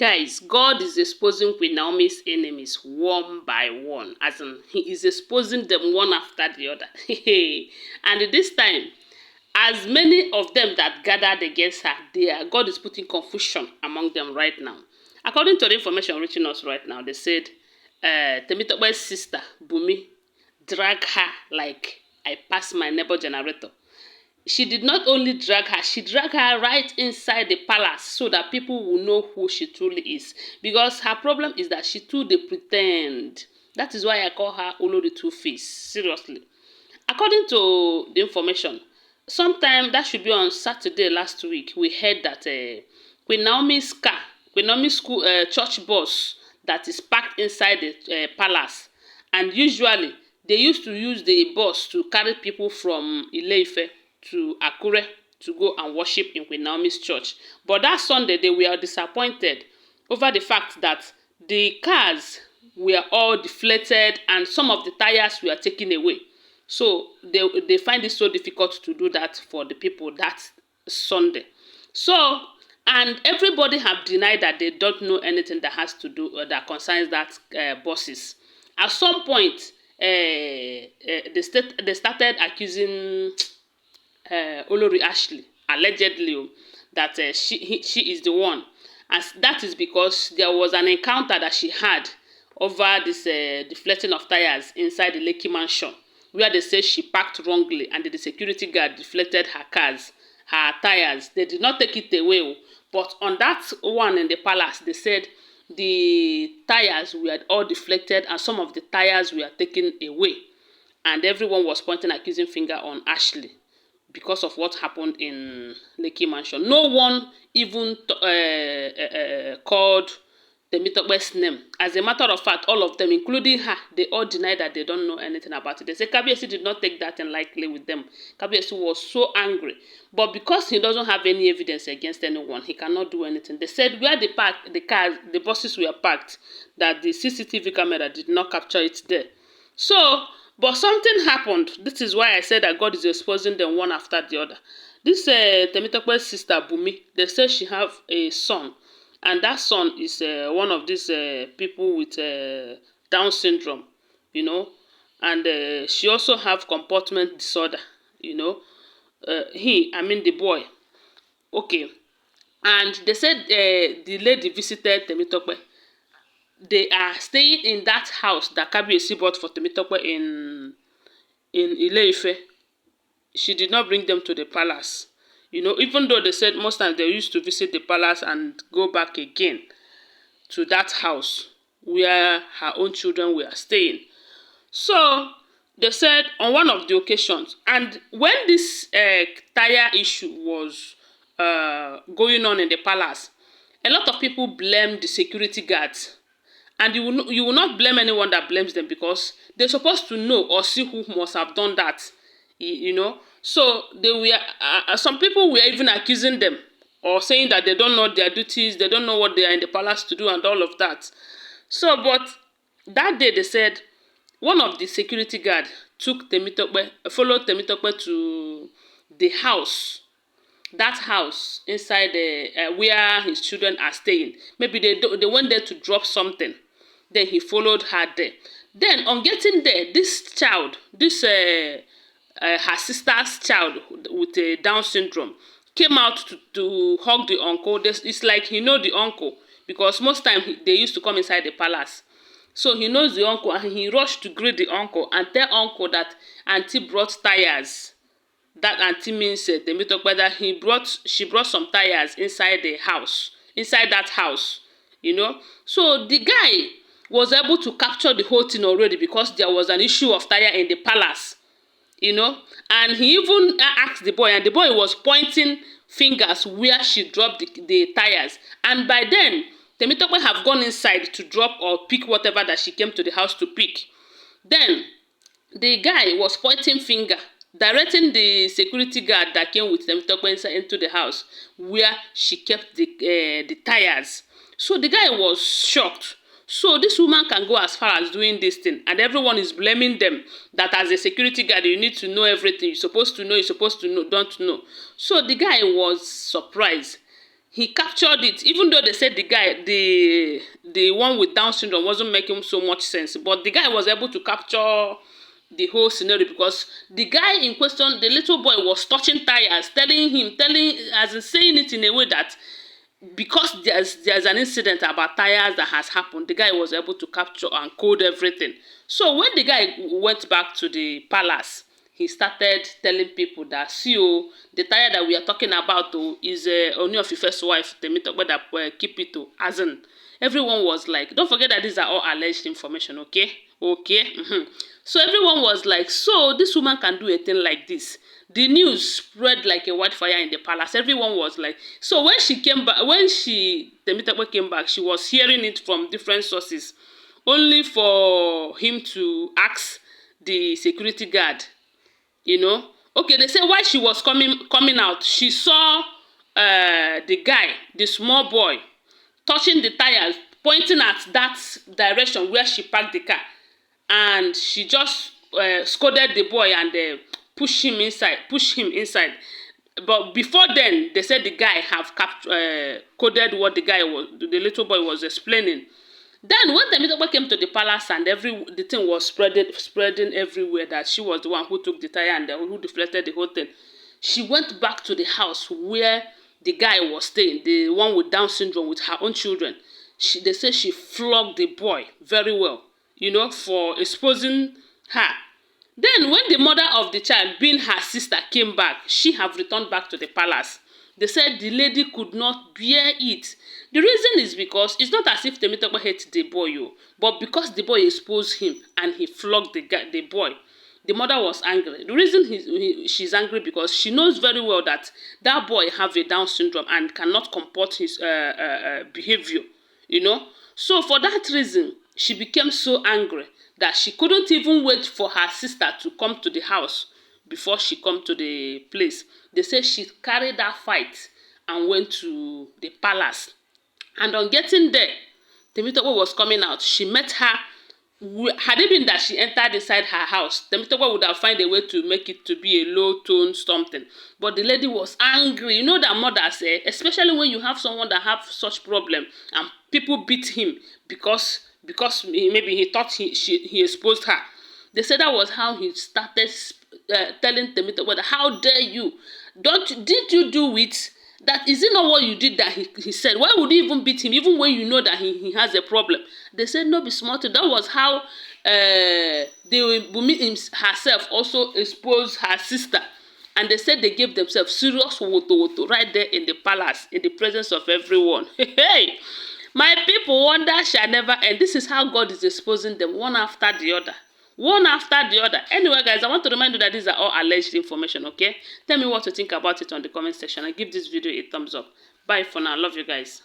Guys, God is exposing Queen Naomi's enemies one by one. As in, he is exposing them one after the other. And this time, as many of them that gathered against her, God is putting confusion among them right now. According to the information reaching us right now, they said Temitope's sister, Bumi, dragged her like I passed my neighbor generator. She did not only drag her, she dragged her right inside the palace so that people will know who she truly is. Because her problem is that she too they pretend. That is why I call her Olori Two-Face. Seriously. According to the information, sometime that should be on Saturday last week, we heard that Queen Naomi's car, Queen Naomi's school church bus that is parked inside the palace. And usually, they used to use the bus to carry people from Ile-Ife to Akure to go and worship in Queen Naomi's church. But that Sunday, they were disappointed over the fact that the cars were all deflated and some of the tires were taken away. So they find it so difficult to do that for the people that Sunday. So, and everybody have denied that they don't know anything that has to do that concerns that buses. At some point, they started accusing Olori Ashley, allegedly, that she is the one. And that is because there was an encounter that she had over this deflating of tires inside the Lekki mansion, where they say she parked wrongly and the security guard deflated her tires. They did not take it away. But on that one in the palace, they said the tires were all deflected and some of the tires were taken away. And everyone was pointing accusing finger on Ashley because of what happened in Lekki Mansion. No one even called Temitope's name. As a matter of fact, all of them, including her, they all denied that they don't know anything about it. They say Kabiyesi did not take that in lightly with them. Kabiyesi was so angry. But because he doesn't have any evidence against anyone, he cannot do anything. They said where the buses were parked, that the CCTV camera did not capture it there. So, but something happened. This is why I said that God is exposing them one after the other. This Temitope's sister, Bumi, they say she have a son. And that son is one of these people with Down syndrome, you know. And she also have comportment disorder, you know. The boy. Okay. And they said the lady visited Temitope. They are staying in that house that Kabiyesi bought for Temitope in Ile-Ife. She did not bring them to the palace. You know, even though they said most times they used to visit the palace and go back again to that house where her own children were staying. So, they said on one of the occasions, and when this tire issue was going on in the palace, a lot of people blamed the security guards. And you will not blame anyone that blames them because they're supposed to know or see who must have done that, you know. So they were some people were even accusing them or saying that they don't know their duties, they don't know what they are in the palace to do and all of that. So, but that day they said one of the security guard followed Temitope to the house, that house inside where his children are staying. Maybe they went there to drop something. Then he followed her there. Then on getting there, this child, her sister's child with Down syndrome, came out to hug the uncle. It's like he knows the uncle because most time they used to come inside the palace. So he knows the uncle and he rushed to greet the uncle and tell uncle that auntie brought tires. That auntie means Temitope, that she brought some tires inside the house, inside that house, you know. So the guy was able to capture the whole thing already because there was an issue of tire in the palace, you know. And he even asked the boy, and the boy was pointing fingers where she dropped the tires. And by then, Temitope have gone inside to drop or pick whatever that she came to the house to pick. Then the guy was pointing finger, directing the security guard that came with Temitope inside into the house where she kept the tires. So the guy was shocked. So this woman can go as far as doing this thing, and everyone is blaming them that as a security guard you need to know everything. You're supposed to know, don't know. So the guy was surprised. he captured it, even though they said the guy, the one with Down syndrome wasn't making so much sense. But the guy was able to capture the whole scenario because the guy in question, the little boy, was touching tires, as in saying it in a way that because there's an incident about tires that has happened, the guy was able to capture and code everything. So when the guy went back to the palace, he started telling people that, see, oh, the tire that we are talking about, oh, is Ooni of Ife's wife, Temitope, that keep it, oh, as in. Everyone was like, don't forget that these are all alleged information, okay? Okay? So everyone was like, so this woman can do a thing like this. The news spread like a wildfire in the palace. Everyone was like, so when she came back, Temitope came back, she was hearing it from different sources, only for him to ask the security guard, you know. Okay, they say while she was coming out, she saw the guy, the small boy, touching the tires, pointing at that direction where she parked the car, and she just scolded the boy and pushed him inside. But before then, they said the guy have coded what the little boy was explaining. Then when Temitope came to the palace and the thing was spreading everywhere that she was the one who took the tire and who deflected the whole thing, she went back to the house where the guy was staying, the one with Down syndrome, with her own children. They say she flogged the boy very well, you know, for exposing her. Then when the mother of the child, being her sister, came back, she have returned back to the palace. They said the lady could not bear it. The reason is because it's not as if Temitope hates the boy, but because the boy exposed him and he flogged the boy. The mother was angry. The reason she's angry because she knows very well that that boy have a Down syndrome and cannot comport his behavior, you know. So for that reason, she became so angry that she couldn't even wait for her sister to come to the house before she come to the place. They say she carried that fight and went to the palace. And on getting there, Temitope was coming out. She met her. Had it been that she entered inside her house, Temitope would have found a way to make it to be a low tone something. But the lady was angry. You know that mothers, especially when you have someone that have such problem and people beat him because maybe he thought he exposed her. They said that was how he started telling Temitope, how dare you? Did you do it? That is it not what you did that he said? Why would you even beat him, even when you know that he has a problem? They said no, be smart. That was how Bumi herself also exposed her sister. And they said they gave themselves serious woto right there in the palace, in the presence of everyone. Hey, my people, wonder shall never end. This is how God is exposing them one after the other. One after the other. Anyway, guys, I want to remind you that these are all alleged information, okay? Tell me what you think about it on the comment section and give this video a thumbs up. Bye for now. Love you guys.